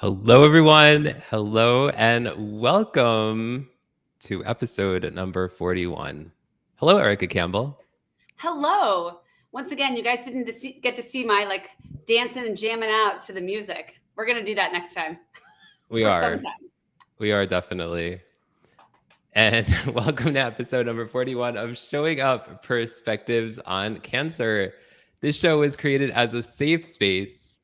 Hello, everyone. Hello, and welcome to episode number 41. Hello, Erica Campbell. Hello. Once again, you guys didn't get to see my dancing and jamming out to the music. We're going to do that next time. We are. We are definitely. And welcome to episode number 41 of Showing Up Perspectives on Cancer. This show was created as a safe space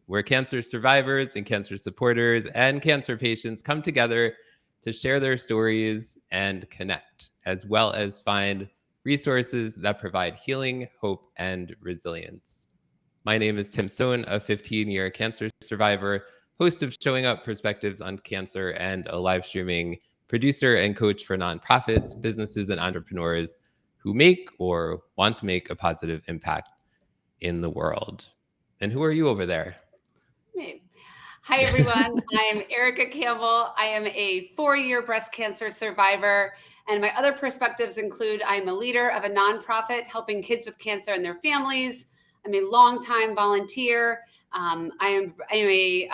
where cancer survivors and cancer supporters and cancer patients come together to share their stories and connect, as well as find resources that provide healing, hope, and resilience. My name is Tim Sohn, a 15-year cancer survivor, host of Showing Up Perspectives on Cancer, and a live streaming producer and coach for nonprofits, businesses, and entrepreneurs who make or want to make a positive impact in the world. And who are you over there? Hey. Hi, everyone. I am Erica Campbell. I am a 4-year breast cancer survivor. And my other perspectives include I'm a leader of a nonprofit helping kids with cancer and their families. I'm a longtime volunteer. I am a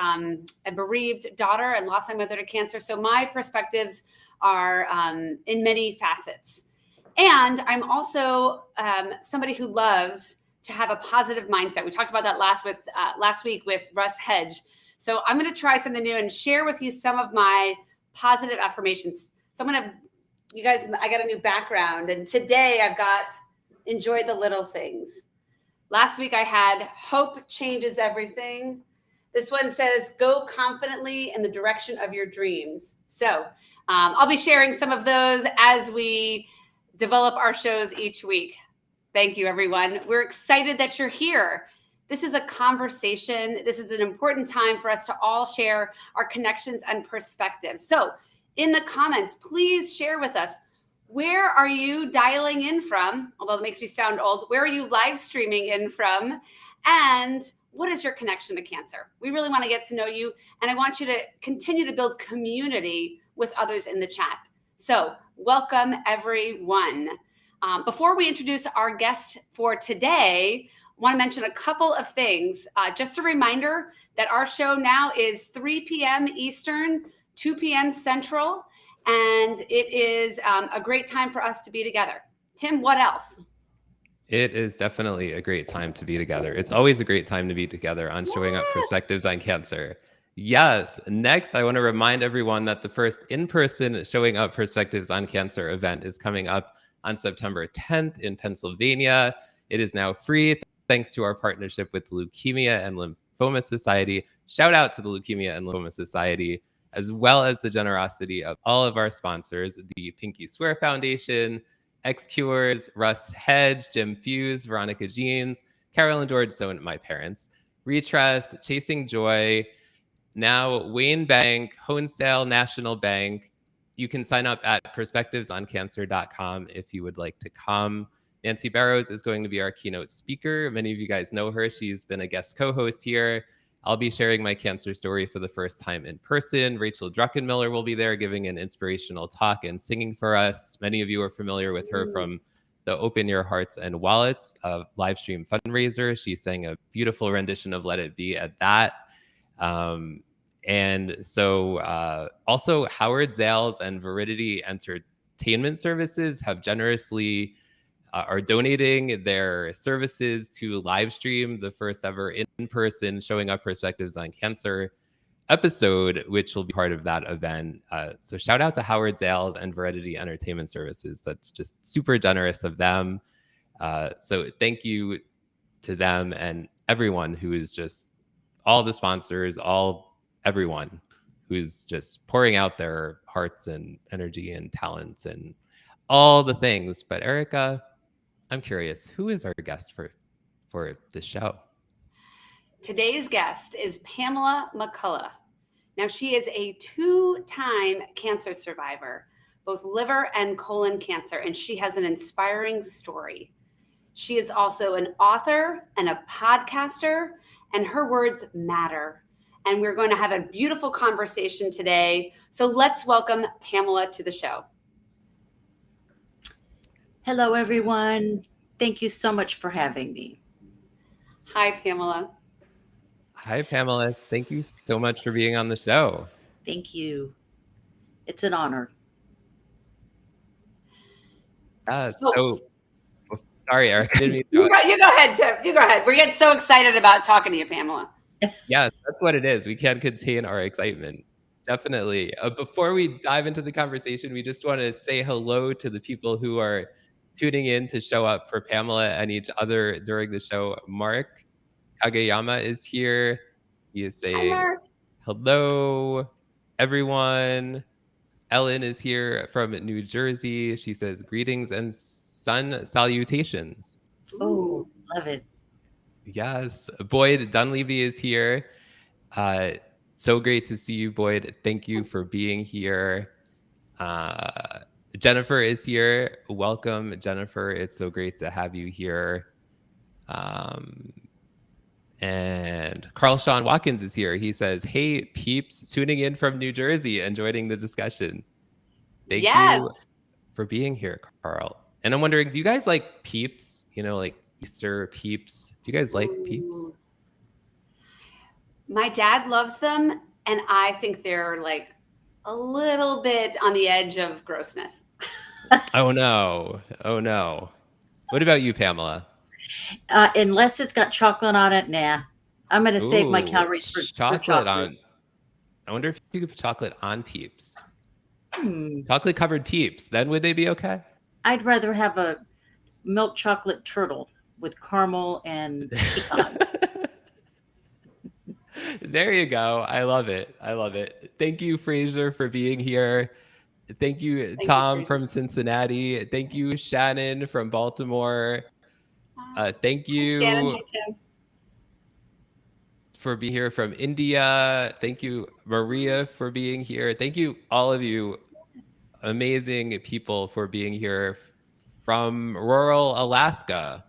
bereaved daughter and lost my mother to cancer. So my perspectives are in many facets. And I'm also somebody who loves to have a positive mindset. We talked about that last week with Russ Hedge. So I'm going to try something new and share with you some of my positive affirmations. So you guys, I got a new background, and today I've got enjoy the little things. Last week I had hope changes everything. This one says go confidently in the direction of your dreams. So I'll be sharing some of those as we develop our shows each week. Thank you, everyone. We're excited that you're here. This is a conversation. This is an important time for us to all share our connections and perspectives. So in the comments, please share with us, where are you dialing in from? Although it makes me sound old. Where are you live streaming in from? And what is your connection to cancer? We really want to get to know you. And I want you to continue to build community with others in the chat. So welcome, everyone. Before we introduce our guest for today, I want to mention a couple of things. Just a reminder that our show now is 3 p.m. Eastern, 2 p.m. Central, and it is a great time for us to be together. Tim, what else? It is definitely a great time to be together. It's always a great time to be together on Showing Up Perspectives on Cancer. Yes. Next, I want to remind everyone that the first in-person Showing Up Perspectives on Cancer event is coming up on September 10th in Pennsylvania. It is now free thanks to our partnership with the Leukemia and Lymphoma Society. Shout out to the Leukemia and Lymphoma Society, as well as the generosity of all of our sponsors, the Pinky Swear Foundation, X-Cures, Russ Hedge, Jim Fuse, Veronica Jeans, Carol and George Sohn, my parents, Retress, Chasing Joy, now Wayne Bank, Honesdale National Bank. You can sign up at perspectivesoncancer.com if you would like to come. Nancy Barrows is going to be our keynote speaker. Many of you guys know her. She's been a guest co-host here. I'll be sharing my cancer story for the first time in person. Rachel Druckenmiller will be there giving an inspirational talk and singing for us. Many of you are familiar with her from the Open Your Hearts and Wallets live stream fundraiser. She sang a beautiful rendition of Let It Be at that. And so also Howard Zales and Veridity Entertainment Services have generously are donating their services to live stream the first ever in-person Showing Up Perspectives on Cancer episode, which will be part of that event. So shout out to Howard Zales and Veridity Entertainment Services. That's just super generous of them. So thank you to them and everyone who is just all the sponsors, everyone who's just pouring out their hearts and energy and talents and all the things. But Erica, I'm curious, who is our guest for this show? Today's guest is Pamela McColloch. Now, she is a 2-time cancer survivor, both liver and colon cancer, and she has an inspiring story. She is also an author and a podcaster, and her words matter. And we're going to have a beautiful conversation today. So let's welcome Pamela to the show. Hello, everyone. Thank you so much for having me. Hi, Pamela. Hi, Pamela. Thank you so much for being on the show. Thank you. It's an honor. So sorry, Eric. I didn't mean you go ahead, Tim. You go ahead. We're getting so excited about talking to you, Pamela. Yes, that's what it is. We can't contain our excitement. Definitely. Before we dive into the conversation, we just want to say hello to the people who are tuning in to show up for Pamela and each other during the show. Mark Kageyama is here. He is saying, hello, everyone. Ellen is here from New Jersey. She says, greetings and sun salutations. Oh, love it. Yes. Boyd Dunleavy is here. So great to see you, Boyd. Thank you for being here. Jennifer is here. Welcome, Jennifer. It's so great to have you here. And Carl Sean Watkins is here. He says, hey, peeps, tuning in from New Jersey and joining the discussion. Thank you for being here, Carl. And I'm wondering, do you guys like peeps? You know, like Easter peeps? Do you guys like peeps? My dad loves them, and I think they're like a little bit on the edge of grossness. Oh, no. Oh, no. What about you, Pamela? Unless it's got chocolate on it, nah. I'm going to save my calories for chocolate. I wonder if you could put chocolate on peeps. Chocolate covered peeps. Then would they be okay? I'd rather have a milk chocolate turtle with caramel and pecan. There you go. I love it. I love it. Thank you, Fraser, for being here. Thank you, Tom from Cincinnati. Thank you, Shannon from Baltimore. Thank you, Shannon, Tim, for being here from India. Thank you, Maria, for being here. Thank you, all of you amazing people, for being here from rural Alaska.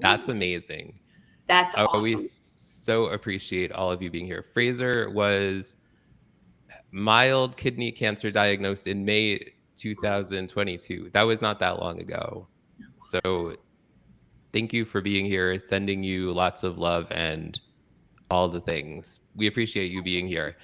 That's amazing. That's awesome. We so appreciate all of you being here. Fraser was mild kidney cancer diagnosed in May 2022. That was not that long ago. So thank you for being here, sending you lots of love and all the things. We appreciate you being here.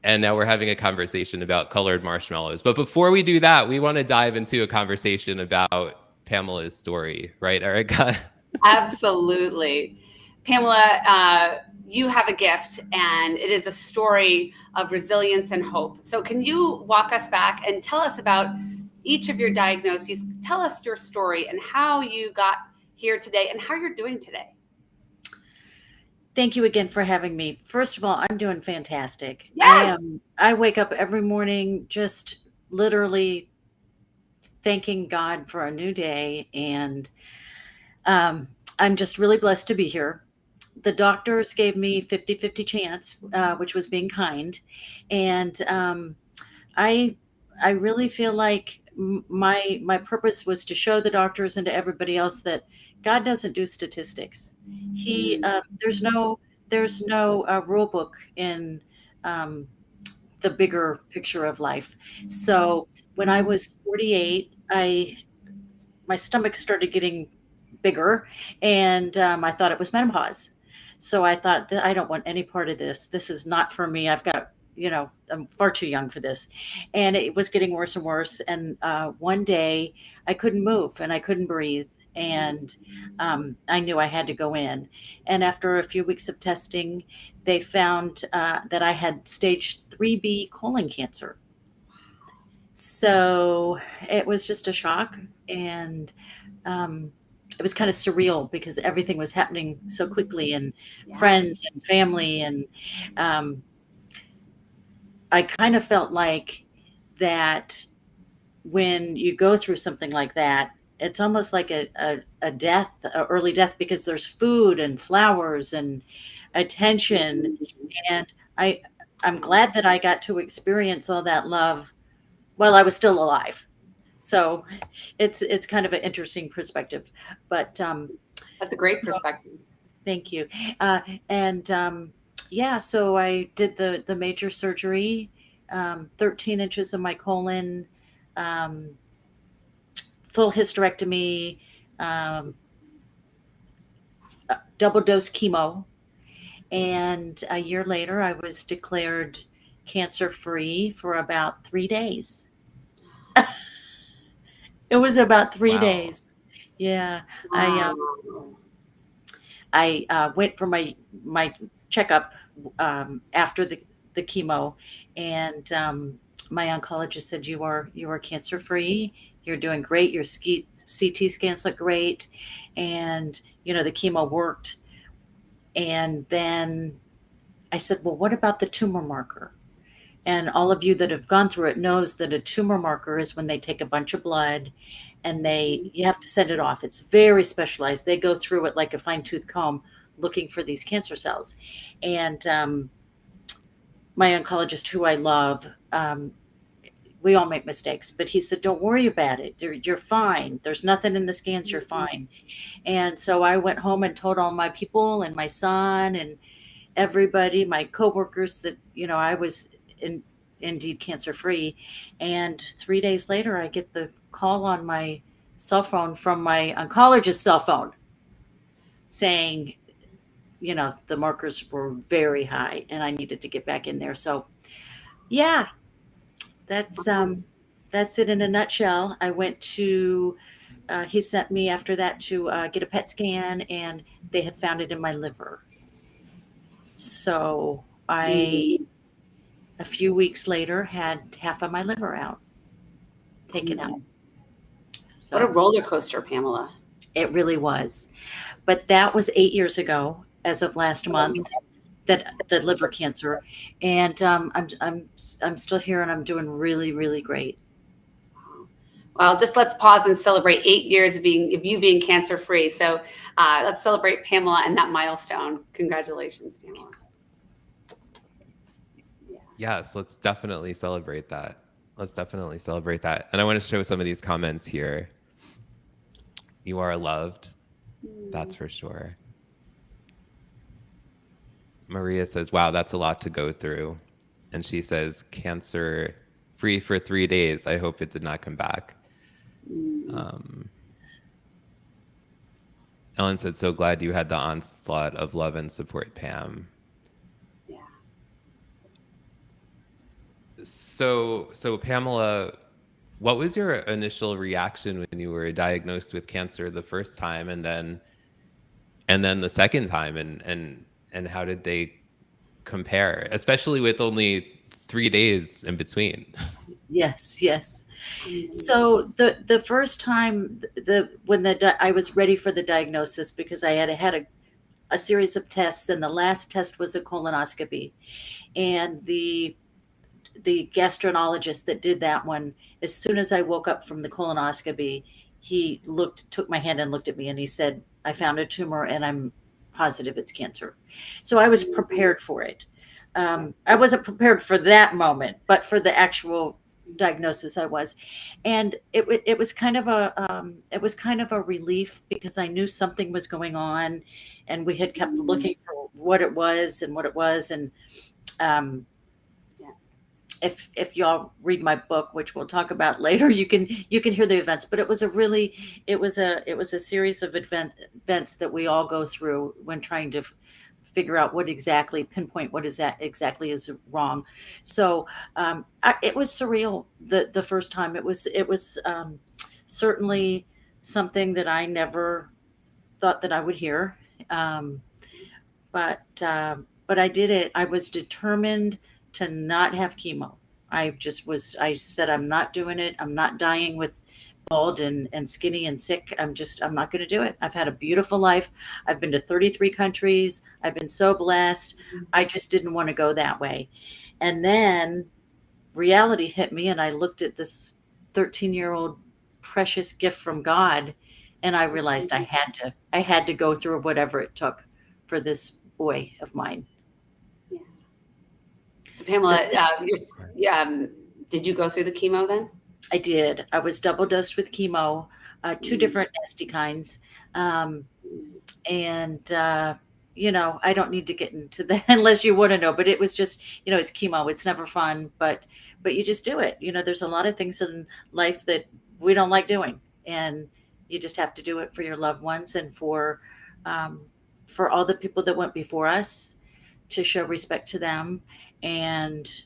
And now we're having a conversation about colored marshmallows. But before we do that, we want to dive into a conversation about Pamela's story, right, Erica? Absolutely. Pamela, you have a gift, and it is a story of resilience and hope. So can you walk us back and tell us about each of your diagnoses? Tell us your story and how you got here today and how you're doing today. Thank you again for having me. First of all, I'm doing fantastic. Yes. I wake up every morning just literally thanking God for a new day. And I'm just really blessed to be here. The doctors gave me 50-50 chance, which was being kind. And I really feel like my purpose was to show the doctors and to everybody else that God doesn't do statistics. There's no rule book in the bigger picture of life. So when I was 48, my stomach started getting bigger, and I thought it was menopause. So I thought that I don't want any part of this. This is not for me. I've got, I'm far too young for this. And it was getting worse and worse. And one day I couldn't move and I couldn't breathe. And I knew I had to go in. And after a few weeks of testing, they found that I had stage 3B colon cancer. So it was just a shock. And it was kind of surreal because everything was happening so quickly, and friends and family. And I kind of felt like that when you go through something like that, it's almost like a death, a early death, because there's food and flowers and attention. And I'm glad that I got to experience all that love while I was still alive. So it's kind of an interesting perspective. But That's a great so, perspective. thank you. And yeah, so I did the major surgery, 13 inches of my colon, um, full hysterectomy, um, double dose chemo. And a year later, I was declared cancer free for about 3 days. It was about three Wow. days. Yeah. Wow. I went for my checkup after the chemo, and my oncologist said, you are cancer free. You're doing great. Your CT scans look great, and the chemo worked. And then I said, well, what about the tumor marker? And all of you that have gone through it knows that a tumor marker is when they take a bunch of blood and you have to send it off. It's very specialized. They go through it like a fine tooth comb looking for these cancer cells. And my oncologist, who I love, we all make mistakes, but he said, don't worry about it. You're fine. There's nothing in the scans. You're fine. And so I went home and told all my people and my son and everybody, my coworkers, that, I was indeed cancer free. And 3 days later, I get the call on my cell phone from my oncologist's cell phone saying, the markers were very high and I needed to get back in there. So yeah, that's it in a nutshell. I went to, he sent me after that to get a PET scan, and they had found it in my liver. So a few weeks later, had half of my liver taken out. So, what a roller coaster, Pamela. It really was. But that was 8 years ago, as of last month, that the liver cancer, and I'm still here, and I'm doing really, really great. Well, just let's pause and celebrate 8 years of you being cancer free. So let's celebrate Pamela and that milestone. Congratulations, Pamela. Yes, let's definitely celebrate that. And I want to show some of these comments here. You are loved. That's for sure. Maria says, wow, that's a lot to go through. And she says, cancer free for 3 days. I hope it did not come back. Ellen said, so glad you had the onslaught of love and support, Pam. Yeah. So Pamela, what was your initial reaction when you were diagnosed with cancer the first time, and then the second time, and how did they compare, especially with only 3 days in between? Yes. So the first time, when I was ready for the diagnosis, because I had a series of tests, and the last test was a colonoscopy, and the gastroenterologist that did that one, as soon as I woke up from the colonoscopy, he took my hand and looked at me, and he said, I found a tumor and I'm positive it's cancer. So I was prepared for it. I wasn't prepared for that moment, but for the actual diagnosis I was. And it was kind of a relief, because I knew something was going on, and we had kept looking for what it was. And if y'all read my book, which we'll talk about later, you can hear the events. But it was a series of events that we all go through when trying to figure out pinpoint what is that exactly is wrong. So it was surreal the first time. It was certainly something that I never thought that I would hear. But I did it. I was determined to not have chemo. I said, I'm not doing it. I'm not dying with bald and skinny and sick. I'm not going to do it. I've had a beautiful life. I've been to 33 countries. I've been so blessed. I just didn't want to go that way. And then reality hit me, and I looked at this 13-year-old precious gift from God. And I realized I had to go through whatever it took for this boy of mine. Yeah. So Pamela, did you go through the chemo then? I did. I was double dosed with chemo, two different nasty kinds. I don't need to get into that unless you want to know, but it was just, it's chemo. It's never fun, but you just do it. There's a lot of things in life that we don't like doing, and you just have to do it for your loved ones and for all the people that went before us, to show respect to them, and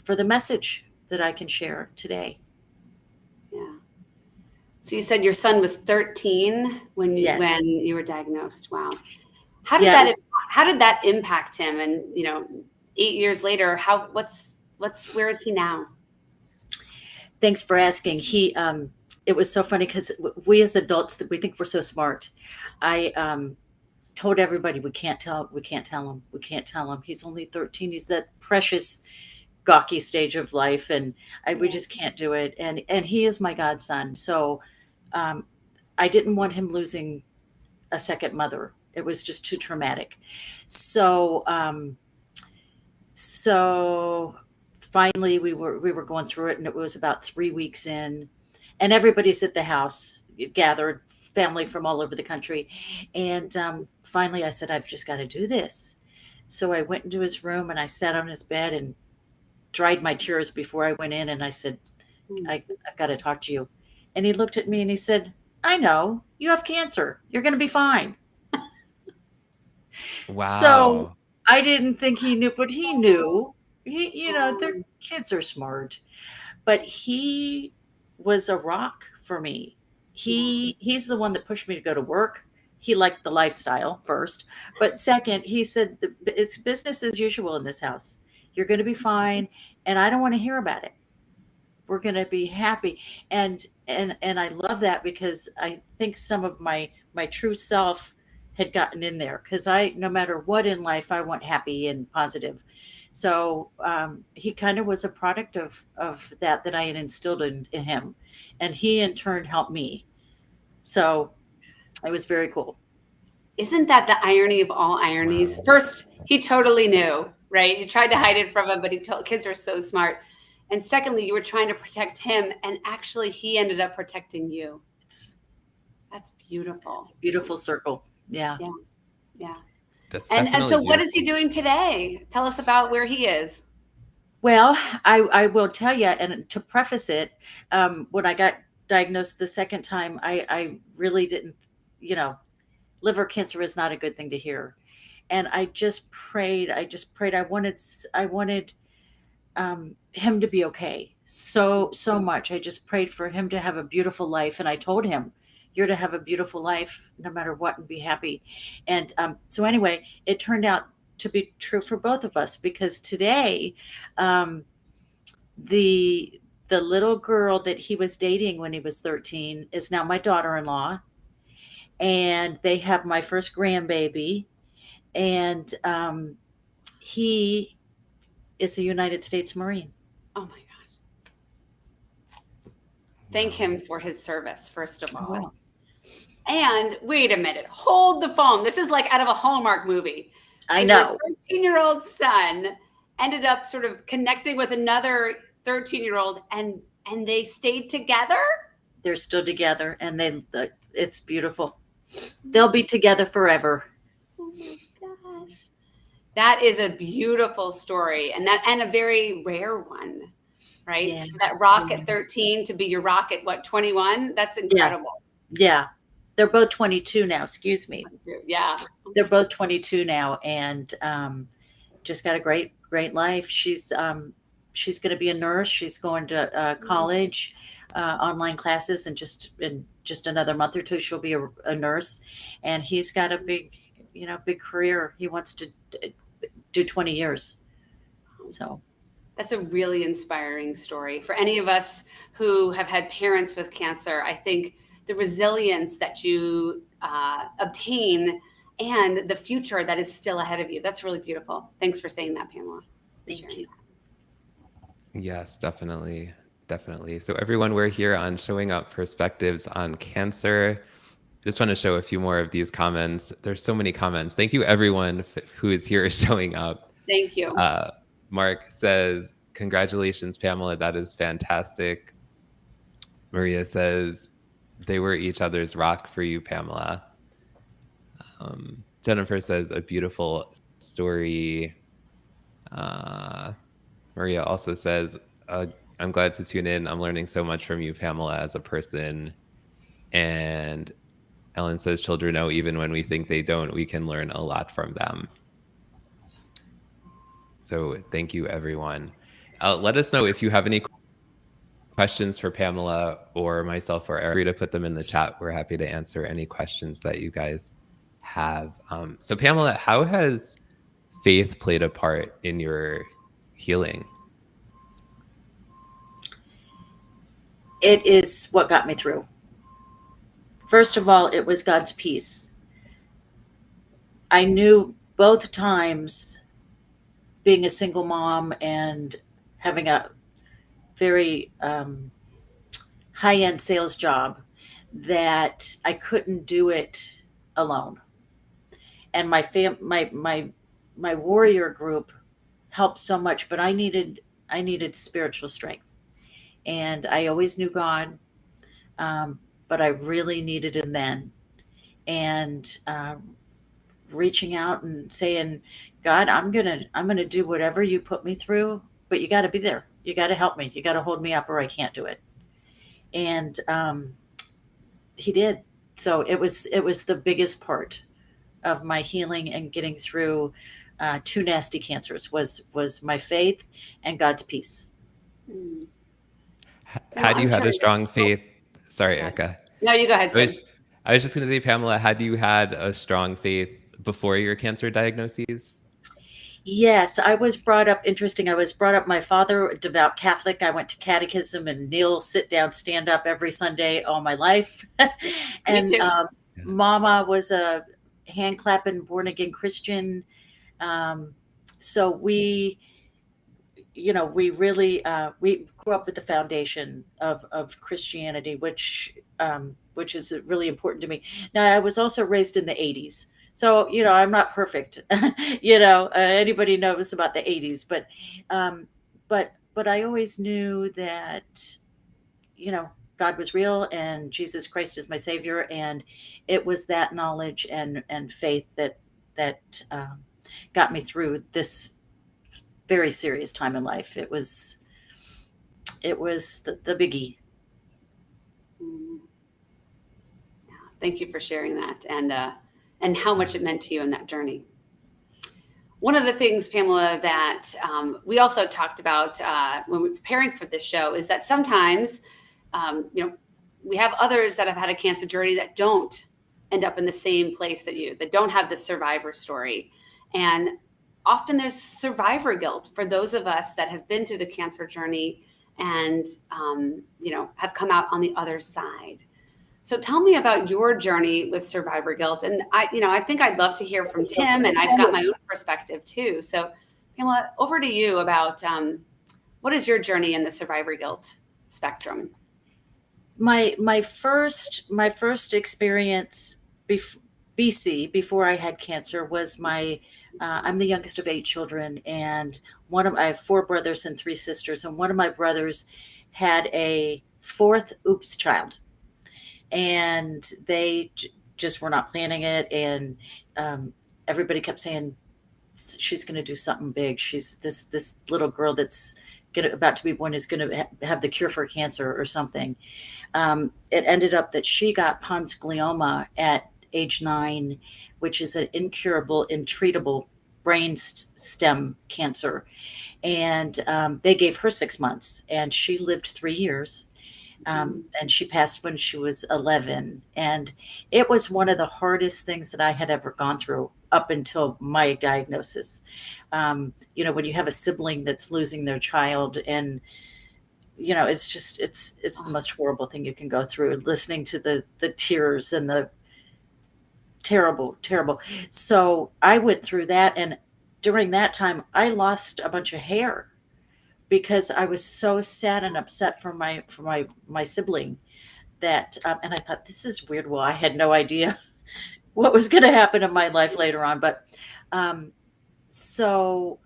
for the message that I can share today. Yeah. So you said your son was 13 when you Yes. when you were diagnosed. Wow. How did that impact him? And 8 years later, where is he now? Thanks for asking. It was so funny because we as adults, that we think we're so smart. I told everybody we can't tell him. He's only 13. He's that precious, gawky stage of life, and we just can't do it. And he is my godson, so I didn't want him losing a second mother. It was just too traumatic. So finally we were going through it, and it was about 3 weeks in, and everybody's at the house, gathered, family from all over the country. And finally I said, I've just got to do this. So I went into his room and I sat on his bed and dried my tears before I went in, and I said, I've got to talk to you. And he looked at me and he said, I know, you have cancer. You're going to be fine. Wow. So I didn't think he knew, but he knew. Their kids are smart. But he was a rock for me. He's the one that pushed me to go to work. He liked the lifestyle first, but second, he said, it's business as usual in this house. You're going to be fine, and I don't want to hear about it. We're going to be happy. And I love that, because I think some of my true self had gotten in there, because no matter what in life, I want happy and positive. So he kind of was a product of that I had instilled in him, and he in turn helped me. So it was very cool. Isn't that the irony of all ironies? Wow. First, he totally knew, right? You tried to hide it from him, but kids are so smart. And secondly, you were trying to protect him, and actually he ended up protecting you. That's beautiful. It's a beautiful circle. Yeah. And so what is he doing today? Tell us about where he is. Well, I will tell you, and to preface it, when I got diagnosed the second time, I really didn't, liver cancer is not a good thing to hear. And I just prayed. I wanted him to be okay. So much. I just prayed for him to have a beautiful life. And I told him, you're to have a beautiful life no matter what, and be happy. And so anyway, it turned out to be true for both of us, because today, the little girl that he was dating when he was 13 is now my daughter-in-law, and they have my first grandbaby, and he is a United States Marine. Oh my gosh. Thank him for his service, first of all. Wow. And wait a minute, hold the phone. This is like out of a Hallmark movie. I know. Your 13-year-old son ended up sort of connecting with another 13-year-old, and they stayed together? They're still together, and it's beautiful. They'll be together forever. Oh my gosh. That is a beautiful story, and a very rare one, right? Yeah. That rock at 13 to be your rock at 21? That's incredible. Yeah. They're both 22 now. Excuse me. Yeah. They're both 22 now, and just got a great life. She's going to be a nurse. She's going to college, online classes, and just another month or two, she'll be a nurse. And he's got a big career. He wants to do 20 years. So that's a really inspiring story for any of us who have had parents with cancer. I think the resilience that you obtain and the future that is still ahead of you. That's really beautiful. Thanks for saying that, Pamela. Thank you. Yes, definitely. definitely. So everyone, we're here on Showing Up Perspectives on Cancer. Just want to show a few more of these comments. There's so many comments. Thank you, everyone who is here showing up. Thank you. Mark says, congratulations, Pamela. That is fantastic. Maria says, they were each other's rock for you, Pamela. Jennifer says, a beautiful story. Maria also says, I'm glad to tune in. I'm learning so much from you, Pamela, as a person. And Ellen says, children know even when we think they don't, we can learn a lot from them. So thank you, everyone. Let us know if you have any questions for Pamela or myself or Eric, to put them in the chat. We're happy to answer any questions that you guys have. So Pamela, how has faith played a part in your healing? It is what got me through. First of all, it was God's peace. I knew both times, being a single mom and having a very high-end sales job, that I couldn't do it alone. And my warrior group helped so much, but I needed spiritual strength. And I always knew God, but I really needed him then. And reaching out and saying, God, I'm gonna do whatever you put me through, but you got to be there. You got to help me. You got to hold me up, or I can't do it. And he did. So it was the biggest part of my healing and getting through 2 nasty cancers was my faith and God's peace. Had you had a strong faith? Sorry, Erica. No, you go ahead, Tim. I was just going to say, Pamela, had you had a strong faith before your cancer diagnoses? Yes, I was brought up, interesting. I was brought up, my father, a devout Catholic. I went to catechism and kneel, sit down, stand up every Sunday all my life. And Me too. Mama was a hand clapping, born again Christian. So we really, we grew up with the foundation of Christianity, which is really important to me. Now, I was also raised in the 80s. So, I'm not perfect. Anybody knows about the 80s, but I always knew that, God was real and Jesus Christ is my savior. And it was that knowledge and faith that got me through this very serious time in life. It was the biggie. Thank you for sharing that and how much it meant to you in that journey. One of the things, Pamela, that we also talked about when we were preparing for this show is that sometimes, we have others that have had a cancer journey that don't end up in the same place that don't have the survivor story. And often there's survivor guilt for those of us that have been through the cancer journey and, have come out on the other side. So tell me about your journey with survivor guilt. And I think I'd love to hear from Tim, and I've got my own perspective too. So Pamela, over to you about what is your journey in the survivor guilt spectrum? My first experience BC, before I had cancer, was I'm the youngest of 8 children, and I have 4 brothers and 3 sisters, and one of my brothers had a 4th oops child, and they just were not planning it, and everybody kept saying, she's going to do something big. She's this little girl that's about to be born is going to have the cure for cancer or something. It ended up that she got Pons glioma at age 9, which is an incurable, untreatable brain stem cancer. And they gave her 6 months, and she lived 3 years. And she passed when she was 11. And it was one of the hardest things that I had ever gone through up until my diagnosis. When you have a sibling that's losing their child, and it's just it's the most horrible thing you can go through, listening to the tears and the terrible. So I went through that, and during that time I lost a bunch of hair because I was so sad and upset for my sibling that, and I thought, this is weird. Well, I had no idea what was going to happen in my life later on. But um, so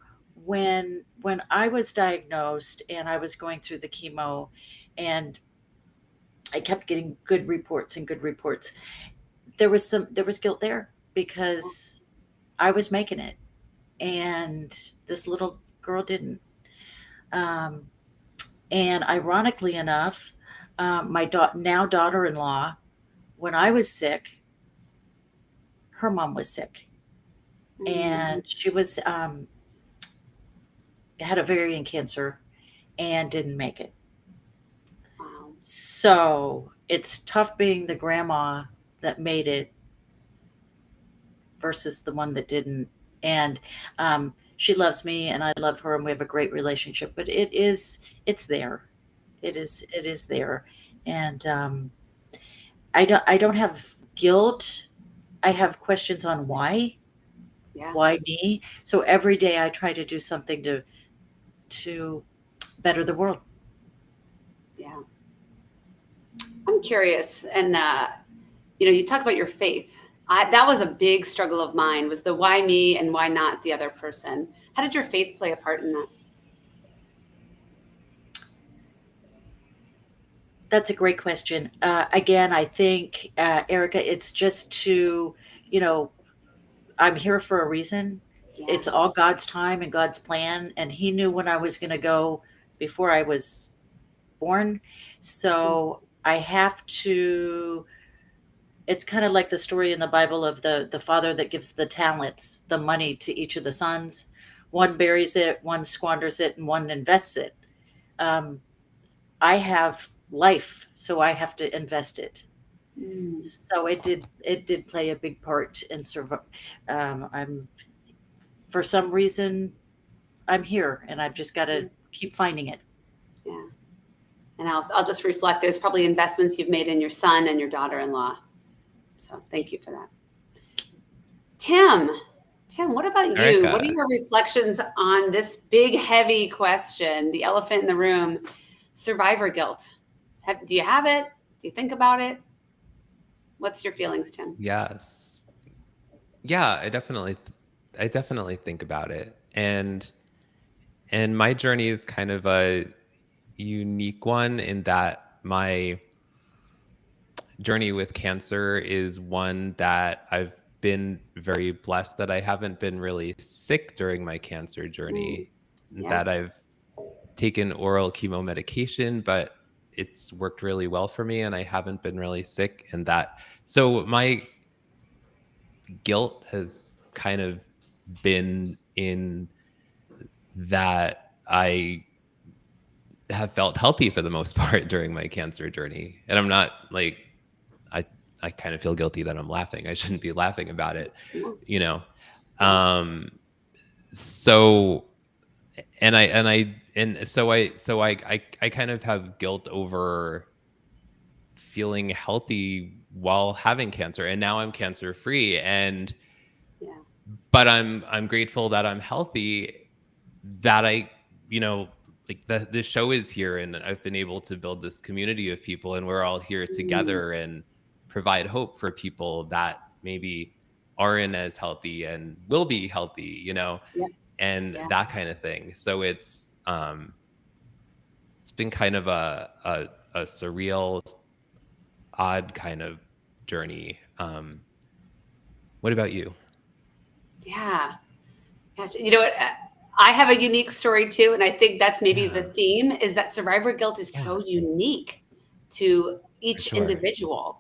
when I was diagnosed and I was going through the chemo, and I kept getting good reports and good reports, there was guilt there because I was making it, and this little girl didn't. Um, and ironically enough, my now daughter-in-law, when I was sick, her mom was sick, and she was had ovarian cancer and didn't make it. Wow. So it's tough being the grandma that made it versus the one that didn't. And she loves me and I love her and we have a great relationship, but it's there. It is there. And I don't have guilt. I have questions on why. Yeah. Why me? So every day I try to do something to better the world. Yeah. I'm curious. And, you talk about your faith. That was a big struggle of mine, was the why me and why not the other person. How did your faith play a part in that? That's a great question. Again, I think, Erica, it's just I'm here for a reason. Yeah. It's all God's time and God's plan. And He knew when I was going to go before I was born. So I have to, it's kind of like the story in the Bible of the father that gives the talents, the money to each of the sons. One buries it, one squanders it, and one invests it. I have life, so I have to invest it. So it did play a big part in I'm, for some reason, I'm here, and I've just got to keep finding it. Yeah. And I'll just reflect. There's probably investments you've made in your son and your daughter-in-law. So thank you for that. Tim, what about you? Erica. What are your reflections on this big, heavy question, the elephant in the room, survivor guilt? Do you have it? Do you think about it? What's your feelings, Tim? Yes. Yeah, I definitely think about it. And my journey is kind of a unique one in that my journey with cancer is one that I've been very blessed that I haven't been really sick during my cancer journey, Yeah. that I've taken oral chemo medication, but it's worked really well for me and I haven't been really sick, and that, so my guilt has kind of been in that I have felt healthy for the most part during my cancer journey. And I'm not like, I kind of feel guilty that I'm laughing. I shouldn't be laughing about it, you know? So, so I kind of have guilt over feeling healthy while having cancer, and now I'm cancer free. And, but I'm grateful that I'm healthy, that I, like the show is here and I've been able to build this community of people and we're all here together and provide hope for people that maybe aren't as healthy and will be healthy, and that kind of thing. So it's been kind of a surreal, odd kind of journey. What about you? Yeah. You know what? I have a unique story too. And I think that's maybe the theme, is that survivor guilt is so unique to each individual.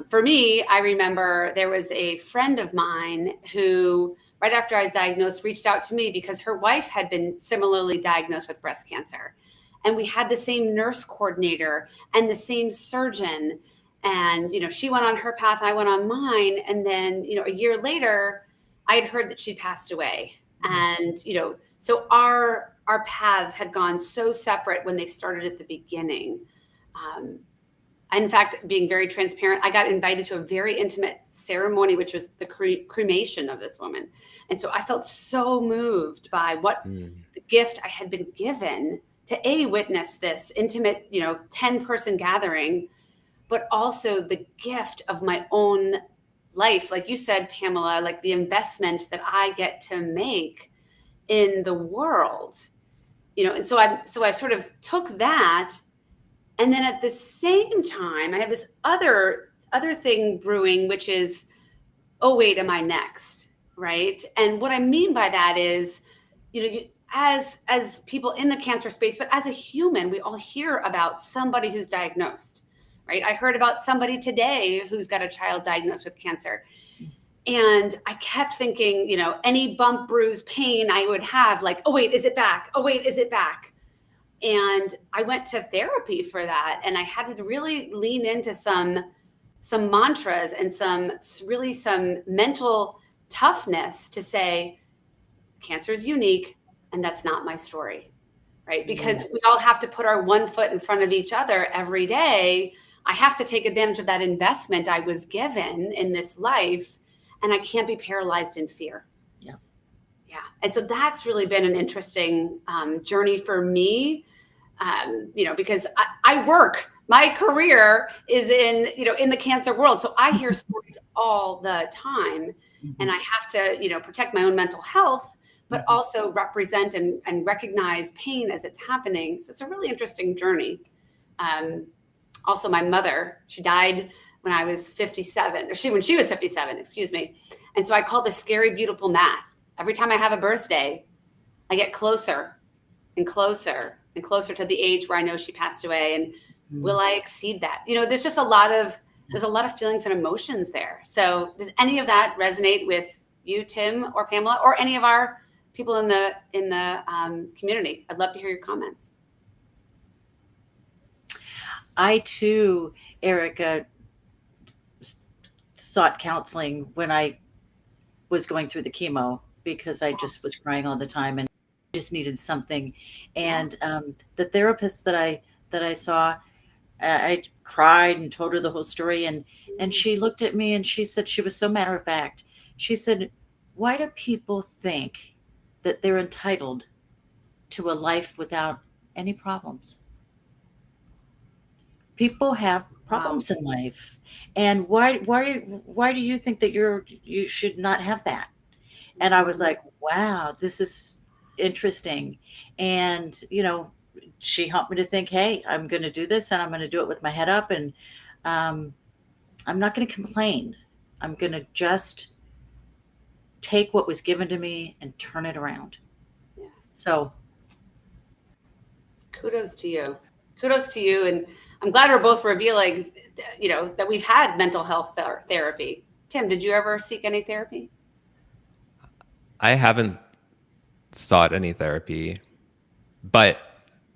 For me, I remember there was a friend of mine who, right after I was diagnosed, reached out to me because her wife had been similarly diagnosed with breast cancer. And we had the same nurse coordinator and the same surgeon. And, she went on her path, I went on mine. And then, a year later, I had heard that she passed away. And, so our paths had gone so separate when they started at the beginning. in fact, being very transparent, I got invited to a very intimate ceremony, which was the cremation of this woman. And so I felt so moved by what the gift I had been given to witness this intimate, 10-person gathering, but also the gift of my own life. Like you said, Pamela, like the investment that I get to make in the world, and so I sort of took that. And then at the same time, I have this other thing brewing, which is, oh, wait, am I next? Right. And what I mean by that is, as people in the cancer space, but as a human, we all hear about somebody who's diagnosed, right? I heard about somebody today who's got a child diagnosed with cancer. And I kept thinking, any bump, bruise, pain I would have, like, oh, wait, is it back? Oh, wait, is it back? And I went to therapy for that. And I had to really lean into some mantras and some mental toughness to say, cancer is unique and that's not my story, right? Because we all have to put our one foot in front of each other every day. I have to take advantage of that investment I was given in this life, and I can't be paralyzed in fear. Yeah. And so that's really been an interesting journey for me, because I work, my career is in the cancer world. So I hear stories all the time, and I have to, protect my own mental health, but also represent and recognize pain as it's happening. So it's a really interesting journey. Also, my mother, she died when I was 57, when she was 57, excuse me. And so I call this scary, beautiful math. Every time I have a birthday, I get closer and closer and closer to the age where I know she passed away. And will I exceed that? There's just a lot of feelings and emotions there. So does any of that resonate with you, Tim or Pamela, or any of our people in the community? I'd love to hear your comments. I too, Erica, sought counseling when I was going through the chemo, because I just was crying all the time and just needed something. And the therapist that I saw, I cried and told her the whole story. And she looked at me and she said, she was so matter of fact. She said, why do people think that they're entitled to a life without any problems? People have problems in life. And why do you think that you should not have that? And I was like, wow, this is interesting. And, she helped me to think, hey, I'm going to do this and I'm going to do it with my head up. And I'm not going to complain. I'm going to just take what was given to me and turn it around. Yeah. So kudos to you. And I'm glad we're both revealing, that we've had mental health therapy. Tim, did you ever seek any therapy? I haven't sought any therapy, but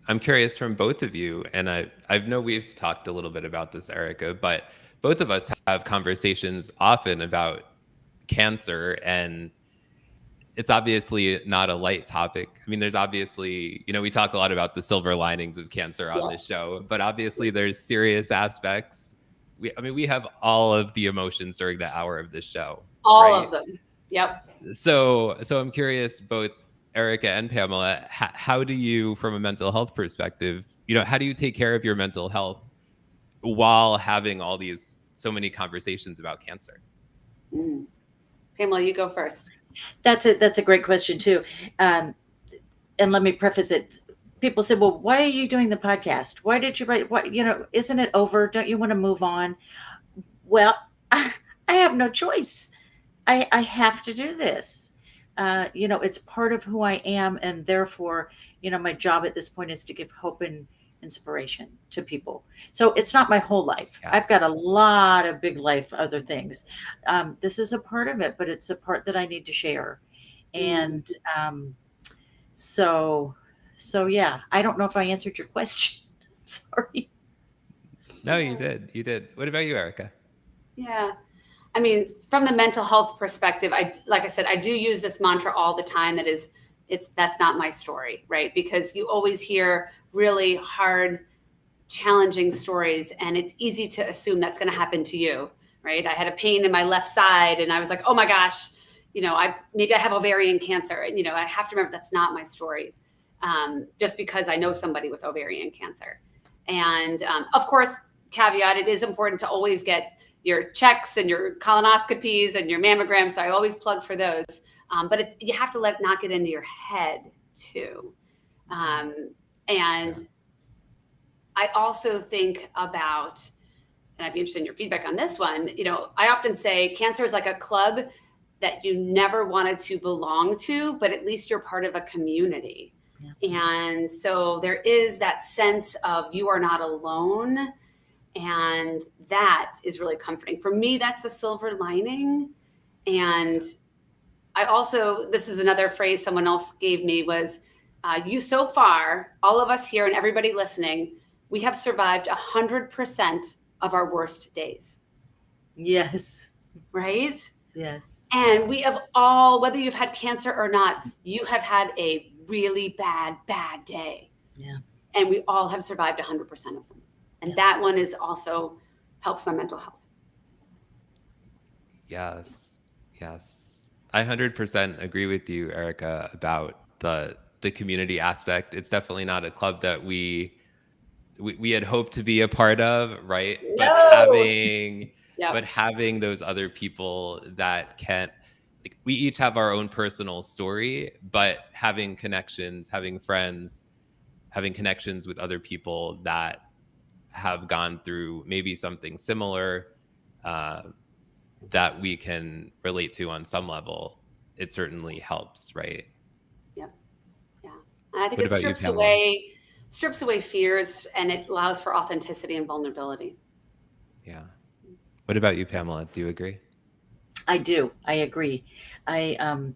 I'm curious from both of you, and I know we've talked a little bit about this, Erica, but both of us have conversations often about cancer, and it's obviously not a light topic. I mean, there's obviously, we talk a lot about the silver linings of cancer on this show, but obviously there's serious aspects. We have all of the emotions during the hour of this show. All of them. Yep. So I'm curious, both Erica and Pamela, how do you, from a mental health perspective, how do you take care of your mental health while having so many conversations about cancer? Pamela, you go first. That's a great question too. And let me preface it. People say, well, why are you doing the podcast? Why did you write? What, isn't it over? Don't you want to move on? Well, I have no choice. I have to do this. It's part of who I am. And therefore, my job at this point is to give hope and inspiration to people. So it's not my whole life. Yes. I've got a lot of big life, other things. This is a part of it, but it's a part that I need to share. And so yeah, I don't know if I answered your question. Sorry. No, you did. What about you, Erica? Yeah. I mean, from the mental health perspective, like I said, I do use this mantra all the time. That's not my story, right? Because you always hear really hard challenging stories, and it's easy to assume that's going to happen to you, right? I had a pain in my left side, and I was like, oh my gosh, maybe I have ovarian cancer. And, I have to remember that's not my story, just because I know somebody with ovarian cancer. And of course, caveat, it is important to always get your checks and your colonoscopies and your mammograms. So I always plug for those. But you have to not get into your head too. And I also think about, and I'd be interested in your feedback on this one, I often say cancer is like a club that you never wanted to belong to, but at least you're part of a community. Yeah. And so there is that sense of you are not alone. And that is really comforting. For me, that's the silver lining. And I also, this is another phrase someone else gave me was, you so far, all of us here and everybody listening, we have survived 100% of our worst days. Yes. Right? Yes. And we have all, whether you've had cancer or not, you have had a really bad day. Yeah. And we all have survived 100% of them. And that one is also helps my mental health. Yes. I 100% agree with you, Erica, about the community aspect. It's definitely not a club that we had hoped to be a part of, right? No. But having those other people that can't, like, we each have our own personal story, but having connections, having friends, having connections with other people that have gone through maybe something similar, that we can relate to on some level, it certainly helps, right? Yeah. And I think What it about strips away fears, and it allows for authenticity and vulnerability. Yeah. What about you, Pamela? Do you agree? I do. I agree. I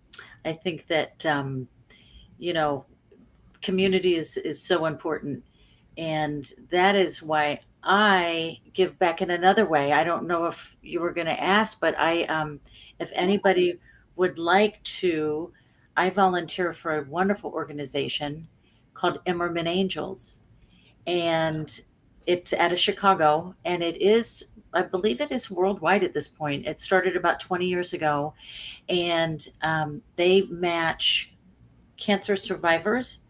think that community is so important, and that is why I give back in another way. I don't know if you were going to ask, but if anybody would like to, I volunteer for a wonderful organization called Emmerman Angels, and it's out of Chicago, and I believe it is worldwide at this point. It started about 20 years ago, and they match cancer survivors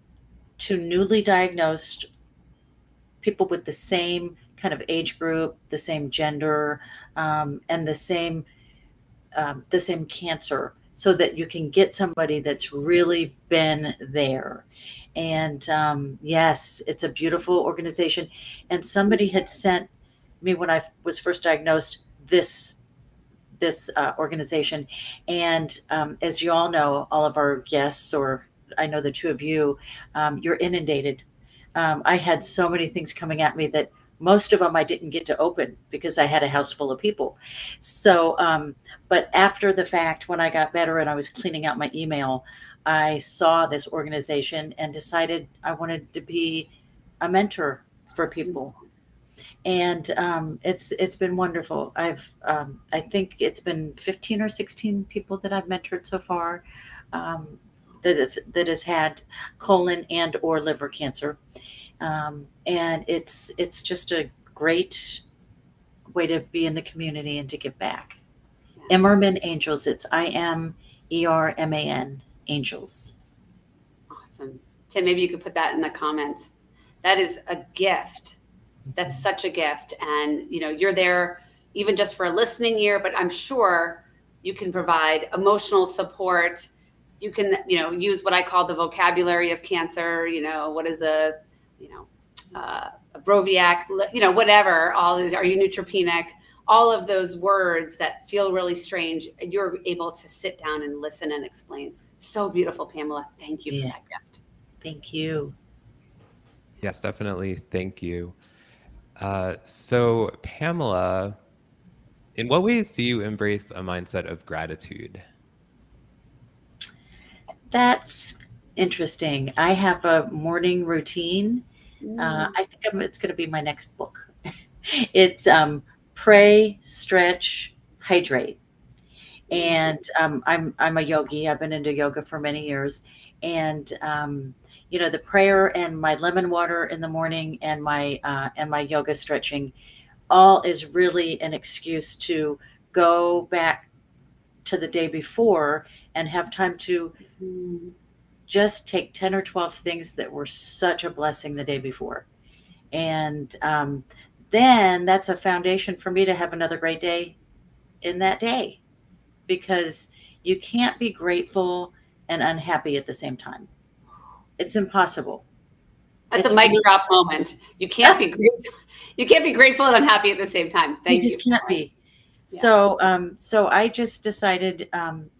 to newly diagnosed people with the same kind of age group, the same gender, and the same cancer, so that you can get somebody that's really been there. And yes, it's a beautiful organization. And somebody had sent me, when I was first diagnosed, this organization. And as you all know, all of our guests, or I know the two of you, you're inundated. I had so many things coming at me that most of them I didn't get to open because I had a house full of people. So, but after the fact, when I got better and I was cleaning out my email, I saw this organization and decided I wanted to be a mentor for people. And it's been wonderful. I think it's been 15 or 16 people that I've mentored so far, that has had colon and or liver cancer. And it's just a great way to be in the community and to give back. Emmerman Angels. It's IMERMAN Angels. Awesome. Tim, maybe you could put that in the comments. That is a gift. That's such a gift. And, you're there even just for a listening ear, but I'm sure you can provide emotional support. You can, use what I call the vocabulary of cancer. What is a Broviac, whatever, all these, are you neutropenic? All of those words that feel really strange, you're able to sit down and listen and explain. So beautiful, Pamela. Thank you for that gift. Thank you. Yes, definitely. Thank you. So, Pamela, in what ways do you embrace a mindset of gratitude? That's interesting. I have a morning routine. I think it's going to be my next book. It's pray, stretch, hydrate. And I'm a yogi. I've been into yoga for many years. And, the prayer and my lemon water in the morning and my yoga stretching, all is really an excuse to go back to the day before and have time to just take 10 or 12 things that were such a blessing the day before. And then that's a foundation for me to have another great day in that day, because you can't be grateful and unhappy at the same time. It's impossible. That's It's a mic really- drop moment. You can't be grateful. You can't be grateful and unhappy at the same time. Thank you. just can't be. Yeah. So I just decided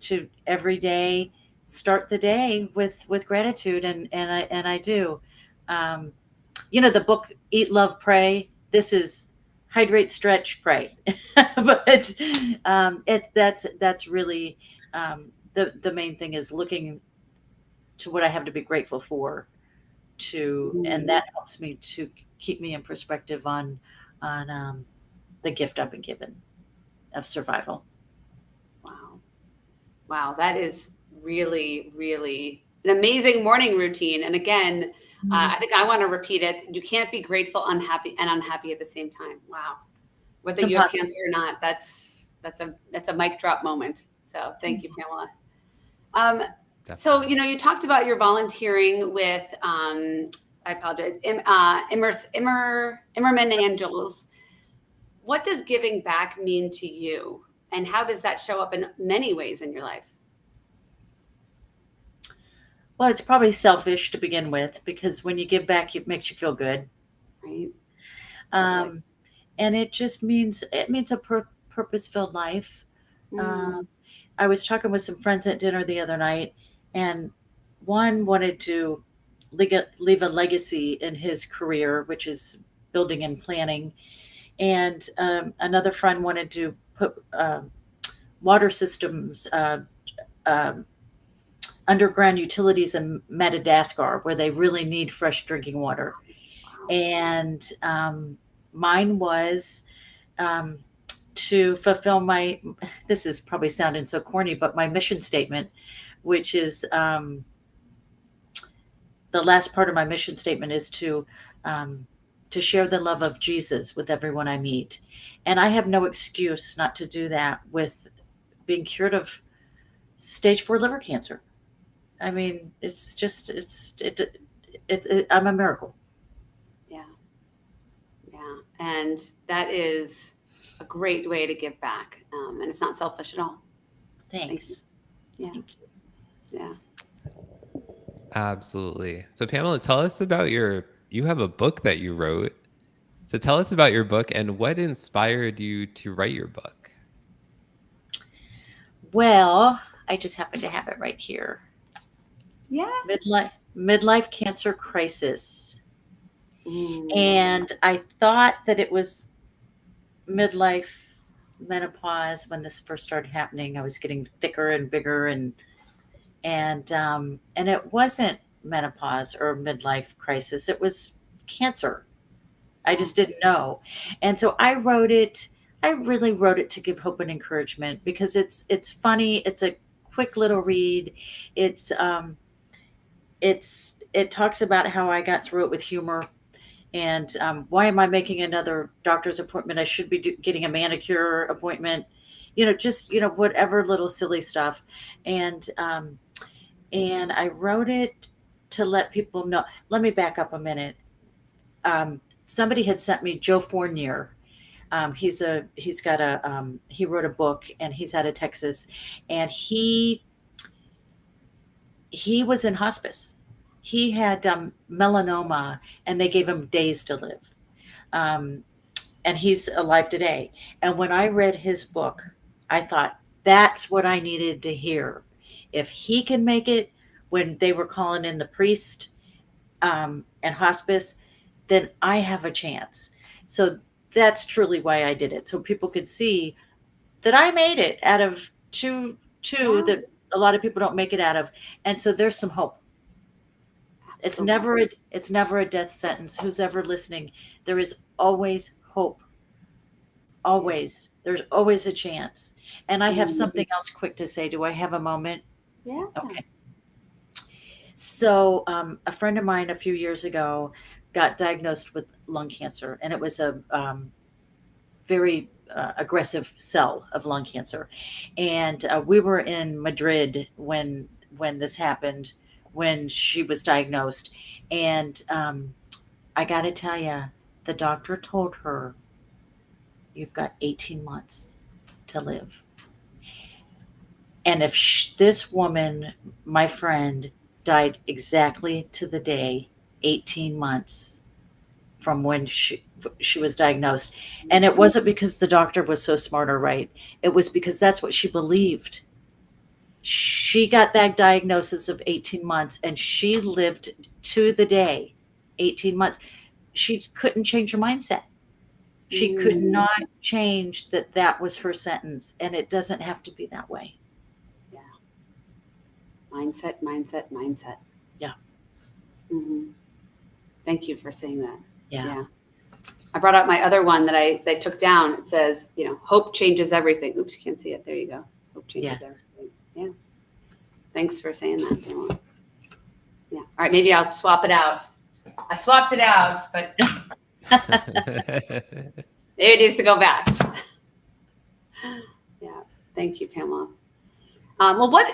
to every day start the day with gratitude, and I do. The book Eat, Love, Pray. This is hydrate, stretch, pray. But that's really the main thing, is looking to what I have to be grateful for, and that helps me to keep me in perspective on the gift I've been given of survival. Wow, that is really, really an amazing morning routine. And again, I think I want to repeat it. You can't be grateful, unhappy at the same time. Wow. Whether you have cancer or not, that's a mic drop moment. So thank you, Pamela. So, you talked about your volunteering with, I apologize, Emmerman Angels. What does giving back mean to you? And how does that show up in many ways in your life? Well, it's probably selfish to begin with, because when you give back, it makes you feel good. Right. And it just means a purpose-filled life. I was talking with some friends at dinner the other night, and one wanted to leave a legacy in his career, which is building and planning. And another friend wanted to put water systems, underground utilities in Madagascar, where they really need fresh drinking water. And mine was to fulfill this is probably sounding so corny, but my mission statement, which is the last part of my mission statement, is to share the love of Jesus with everyone I meet. And I have no excuse not to do that with being cured of stage 4 liver cancer. I mean, I'm a miracle. Yeah. And that is a great way to give back. And it's not selfish at all. Thanks. Yeah. Thank you. Yeah. Absolutely. So Pamela, tell us about you have a book that you wrote. So tell us about your book and what inspired you to write your book. Well, I just happen to have it right here. Yeah. Midlife cancer crisis. And I thought that it was midlife menopause when this first started happening. I was getting thicker and bigger, and it wasn't menopause or midlife crisis. It was cancer. I just didn't know. And so I really wrote it to give hope and encouragement, because it's funny. It's a quick little read. It talks about how I got through it with humor, and why am I making another doctor's appointment? I should be getting a manicure appointment, just whatever little silly stuff. And I wrote it to let people know. Let me back up a minute. Somebody had sent me Joe Fournier. He wrote a book, and he's out of Texas, and he was in hospice. He had melanoma, and they gave him days to live. And he's alive today. And when I read his book, I thought, that's what I needed to hear. If he can make it when they were calling in the priest and hospice, then I have a chance. So that's truly why I did it. So people could see that I made it out of two that a lot of people don't make it out of. And so there's some hope. Absolutely. It's never a death sentence. Who's ever listening? There is always hope. Always. There's always a chance. And I have something else quick to say. Do I have a moment? Yeah. Okay. So a friend of mine a few years ago got diagnosed with lung cancer, and it was a very aggressive cell of lung cancer. And we were in Madrid when this happened, when she was diagnosed. And I got to tell you, the doctor told her, "You've got 18 months to live." And if this woman, my friend, died exactly to the day, 18 months from when she was diagnosed. And it wasn't because the doctor was so smart or right. It was because that's what she believed. She got that diagnosis of 18 months and she lived to the day, 18 months. She couldn't change her mindset. She could not change that was her sentence. And it doesn't have to be that way. Yeah. Mindset. Yeah. Mm-hmm. Thank you for saying that. Yeah. I brought up my other one that I took down. It says, hope changes everything. Oops, you can't see it. There you go. Hope changes everything. Yeah. Thanks for saying that, Pamela. Yeah. All right, maybe I'll swap it out. I swapped it out, but maybe it needs to go back. Yeah. Thank you, Pamela. Well,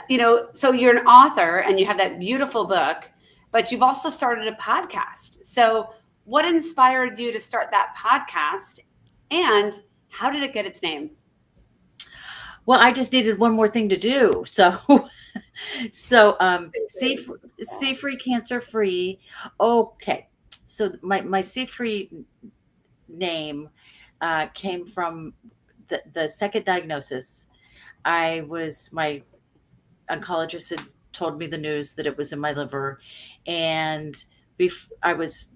so you're an author and you have that beautiful book, but you've also started a podcast. So what inspired you to start that podcast and how did it get its name? Well, I just needed one more thing to do. So See Free Cancer Free. Okay. So my See Free name came from the second diagnosis. My oncologist had told me the news that it was in my liver, and I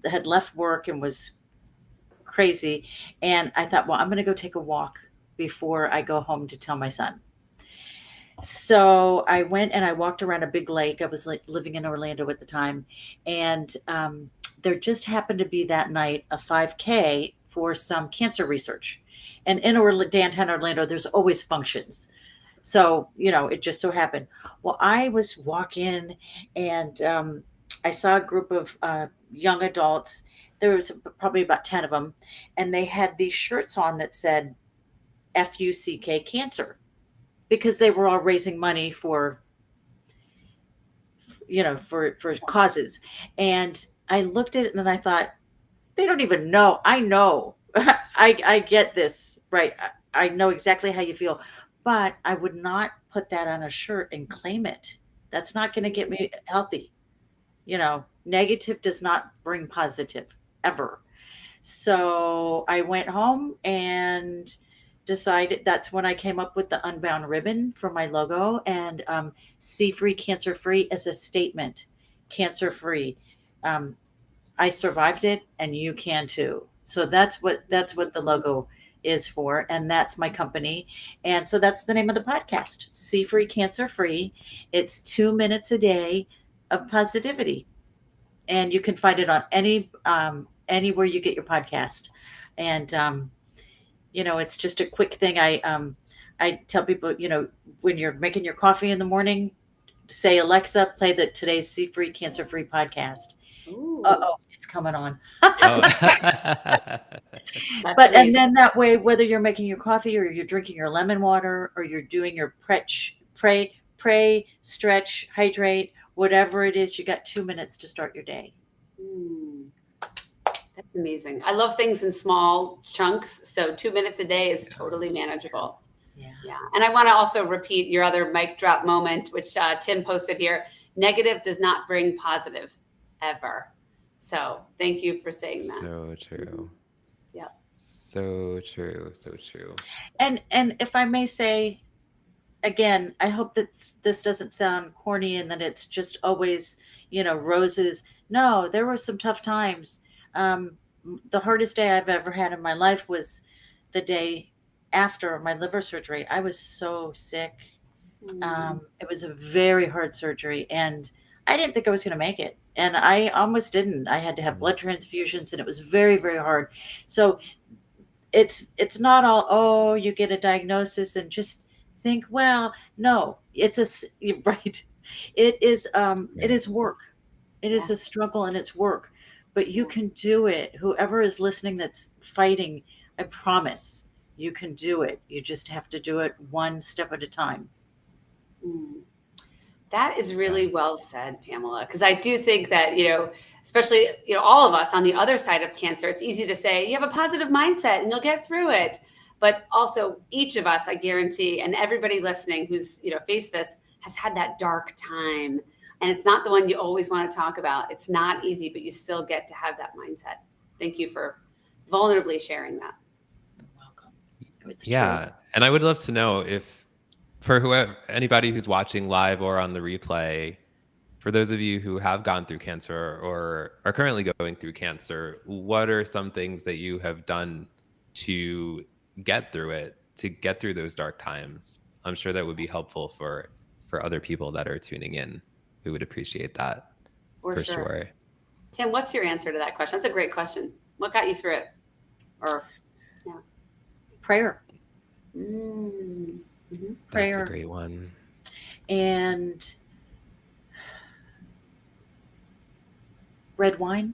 had left work and was crazy, and I thought, well, I'm going to go take a walk before I go home to tell my son. So I went and I walked around a big lake. I was living in Orlando at the time, and there just happened to be that night a 5K for some cancer research. And in downtown Orlando, there's always functions. So, it just so happened. Well, I was walking and I saw a group of young adults. There was probably about 10 of them. And they had these shirts on that said FUCK cancer, because they were all raising money for causes. And I looked at it and I thought, they don't even know. I know. I get this, right? I know exactly how you feel. But I would not put that on a shirt and claim it. That's not going to get me healthy. Negative does not bring positive ever. So I went home and decided, that's when I came up with the unbound ribbon for my logo, and See Free Cancer Free as a statement. Cancer free. I survived it and you can too. So that's what the logo is for, and that's my company. And so that's the name of the podcast, See Free Cancer Free. It's 2 minutes a day of positivity, and you can find it on anywhere you get your podcast. And it's just a quick thing. I tell people, when you're making your coffee in the morning, say, Alexa, play today's See Free Cancer Free podcast. Uh-oh, it's coming on. And then that way, whether you're making your coffee or you're drinking your lemon water or you're doing your pray, stretch, hydrate, whatever it is, you got 2 minutes to start your day. That's amazing. I love things in small chunks. So 2 minutes a day is totally manageable. Yeah. And I want to also repeat your other mic drop moment, which Tim posted here. Negative does not bring positive ever. So thank you for saying that. So true. Yeah. So true. So true. And if I may say, again, I hope that this doesn't sound corny and that it's just always, roses. No, there were some tough times. The hardest day I've ever had in my life was the day after my liver surgery. I was so sick. It was a very hard surgery, and I didn't think I was going to make it. And I almost didn't. I had to have blood transfusions, and it was very, very hard. So it's not all, you get a diagnosis and just think, well, no, you're right. It is work. It is a struggle and it's work, but you can do it. Whoever is listening that's fighting, I promise you can do it. You just have to do it one step at a time. Mm. That is really well said, Pamela, because I do think that, especially, all of us on the other side of cancer, it's easy to say you have a positive mindset and you'll get through it. But also each of us, I guarantee, and everybody listening who's, faced this has had that dark time. And it's not the one you always want to talk about. It's not easy, but you still get to have that mindset. Thank you for vulnerably sharing that. Welcome. It's Yeah. true. And I would love to know if, for anybody who's watching live or on the replay, for those of you who have gone through cancer or are currently going through cancer, what are some things that you have done to get through it, to get through those dark times? I'm sure that would be helpful for other people that are tuning in. We would appreciate that for sure. Tim, what's your answer to that question? That's a great question. What got you through it? Prayer. Mm-hmm. Prayer. That's a great one. And red wine.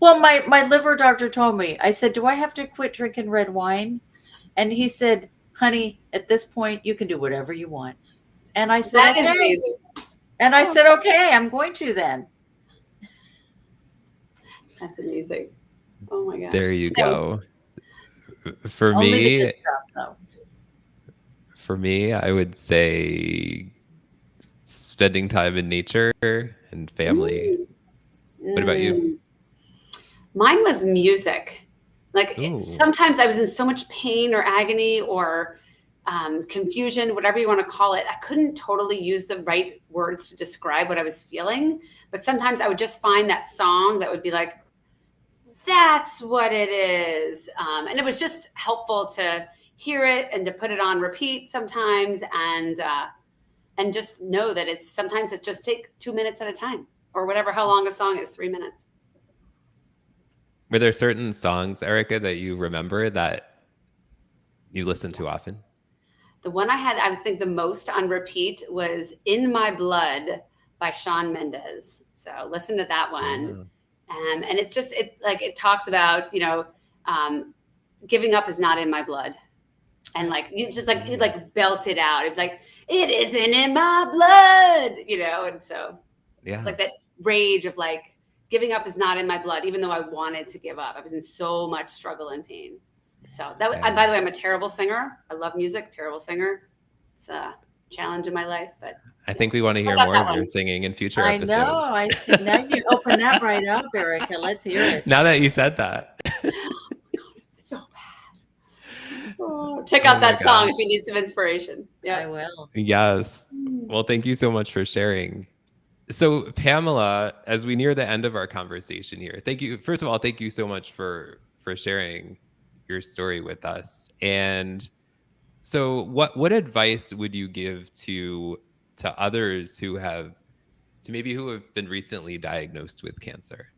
Well, my liver doctor told me, I said, do I have to quit drinking red wine? And he said, honey, at this point, you can do whatever you want. And I said, that okay. Is amazing. And I said, okay, I'm going to then. That's amazing. Oh my gosh. There you go. For Only me, the good stuff, though. I would say spending time in nature and family. What about you? Mine was music. Like sometimes I was in so much pain or agony or confusion, whatever you want to call it. I couldn't totally use the right words to describe what I was feeling. But sometimes I would just find that song that would be like, that's what it is. And it was just helpful to hear it and to put it on repeat sometimes and just know that sometimes it's just take 2 minutes at a time or whatever, how long a song is, 3 minutes. Were there certain songs, Erica, that you remember that you listen to often? The one I would think the most on repeat was In My Blood by Shawn Mendes. So listen to that one. And it's just, it talks about, giving up is not in my blood. And you just you belt it out. It's like, it isn't in my blood, and so it's like that rage of giving up is not in my blood, even though I wanted to give up. I was in so much struggle and pain. So that was, by the way, I'm a terrible singer. I love music, terrible singer. It's a challenge in my life, but I think we want to hear more of your singing in future episodes. I know. Now you open that right up, Erica. Let's hear it. Now that you said that. It's so bad. Check out that song if you need some inspiration. Yeah, I will. Yes. Well, thank you so much for sharing. So, Pamela, as we near the end of our conversation here, thank you. First of all, thank you so much for sharing your story with us. And so, what advice would you give to others who have been recently diagnosed with cancer?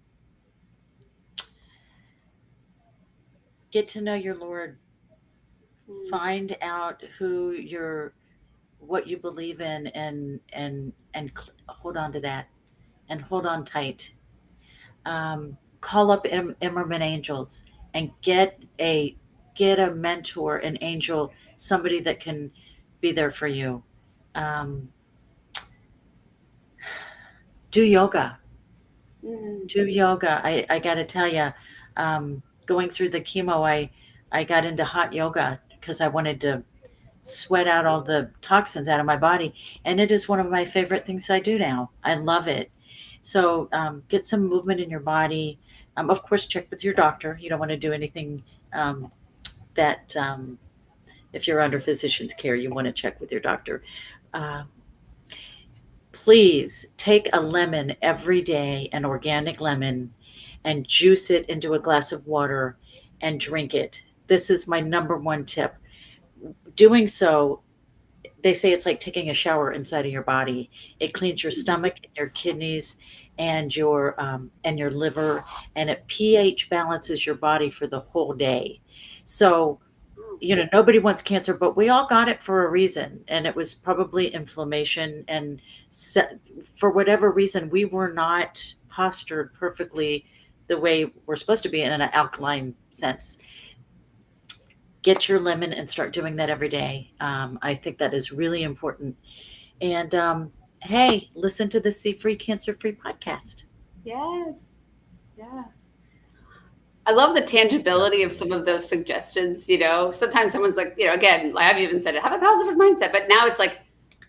Get to know your Lord. Find out what you believe in, and hold on to that, and hold on tight. Call up Emmerman Angels and get a mentor, an angel, somebody that can be there for you. Do yoga. Do yoga. I got to tell you, going through the chemo, I got into hot yoga because I wanted to sweat out all the toxins out of my body. And it is one of my favorite things I do now. I love it. So get some movement in your body. Of course, check with your doctor. You don't want to do anything that if you're under physician's care, you want to check with your doctor. Please take a lemon every day, an organic lemon, and juice it into a glass of water and drink it. This is my number one tip. Doing so, they say it's like taking a shower inside of your body. It cleans your stomach, your kidneys, and your liver, and it pH balances your body for the whole day. So nobody wants cancer, but we all got it for a reason. And it was probably inflammation. And for whatever reason, we were not postured perfectly the way we're supposed to be in an alkaline sense. Get your lemon and start doing that every day. I think that is really important. And hey, listen to the C-Free Cancer Free podcast. Yes. Yeah. I love the tangibility of some of those suggestions. Sometimes someone's like, again, I've even said it, have a positive mindset, but now it's like,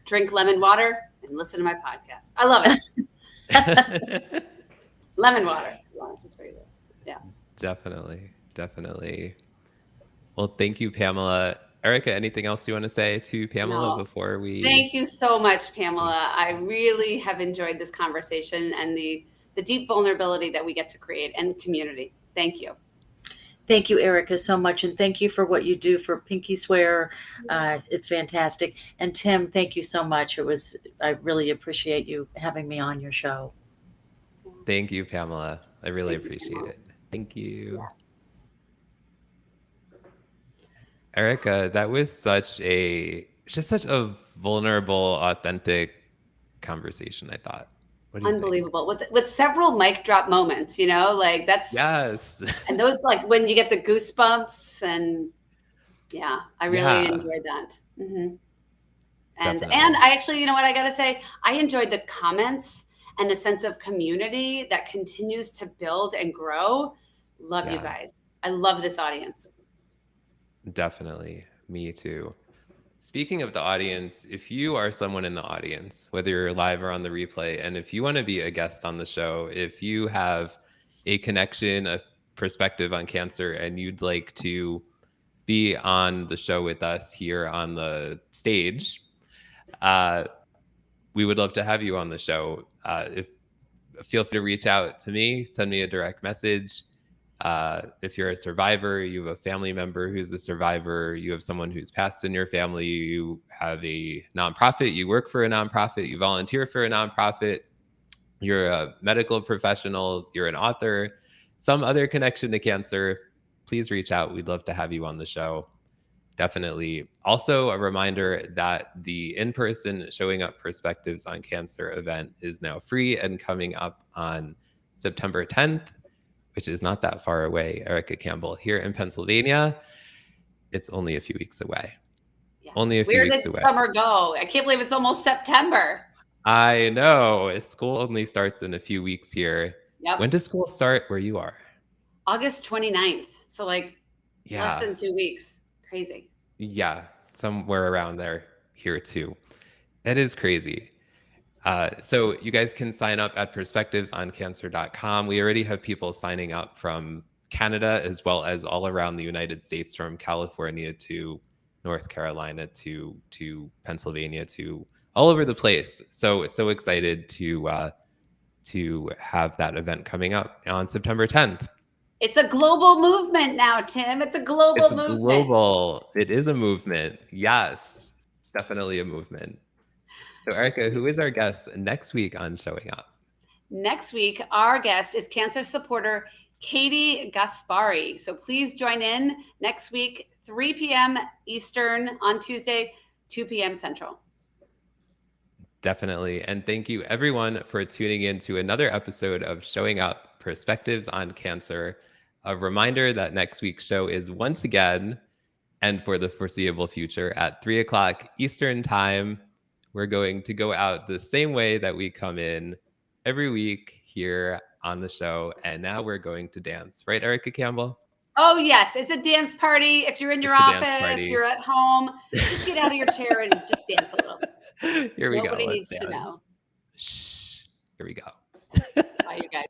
drink lemon water and listen to my podcast. I love it. Lemon water. Yeah. Definitely. Well, thank you, Pamela. Erica, anything else you want to say to Pamela before we... Thank you so much, Pamela. I really have enjoyed this conversation and the deep vulnerability that we get to create and community. Thank you. Thank you, Erica, so much. And thank you for what you do for Pinky Swear. It's fantastic. And Tim, thank you so much. I really appreciate you having me on your show. Thank you, Pamela. I really appreciate it. Thank you. Erica, that was such a vulnerable, authentic conversation, I thought. What do you Unbelievable. With several mic drop moments, that's... Yes. And those, when you get the goosebumps, and yeah, I really enjoyed that. Mm-hmm. And I actually, what I got to say, I enjoyed the comments and the sense of community that continues to build and grow. Love you guys. I love this audience. Definitely. Me too. Speaking of the audience, if you are someone in the audience, whether you're live or on the replay, and if you want to be a guest on the show, if you have a connection, a perspective on cancer, and you'd like to be on the show with us here on the stage, we would love to have you on the show. Feel free to reach out to me, send me a direct message. If you're a survivor, you have a family member who's a survivor, you have someone who's passed in your family, you have a nonprofit, you work for a nonprofit, you volunteer for a nonprofit, you're a medical professional, you're an author, some other connection to cancer, please reach out. We'd love to have you on the show. Definitely. Also, a reminder that the in-person Showing Up Perspectives on Cancer event is now free and coming up on September 10th. Which is not that far away, Erica Campbell, here in Pennsylvania. It's only a few weeks away. Yeah. Only a few weeks away. Where did summer go? I can't believe it's almost September. I know. School only starts in a few weeks here. Yep. When does school start where you are? August 29th. So less than 2 weeks. Crazy. Yeah, somewhere around there here too. That is crazy. So you guys can sign up at perspectivesoncancer.com. We already have people signing up from Canada as well as all around the United States, from California to North Carolina to Pennsylvania to all over the place. So excited to have that event coming up on September 10th. It's a global movement now, Tim. It's a global movement. It is a movement. Yes, it's definitely a movement. So Erica, who is our guest next week on Showing Up? Next week, our guest is cancer supporter Katie Gaspari. So please join in next week, 3 p.m. Eastern on Tuesday, 2 p.m. Central. Definitely. And thank you everyone for tuning in to another episode of Showing Up Perspectives on Cancer. A reminder that next week's show is once again, and for the foreseeable future, at 3 o'clock Eastern time. We're going to go out the same way that we come in every week here on the show. And now we're going to dance. Right, Erica Campbell? Oh, yes. It's a dance party. If you're in your office, you're at home, just get out of your chair and just dance a little. Here we go. Nobody needs to know. Shh. Here we go. Bye, you guys.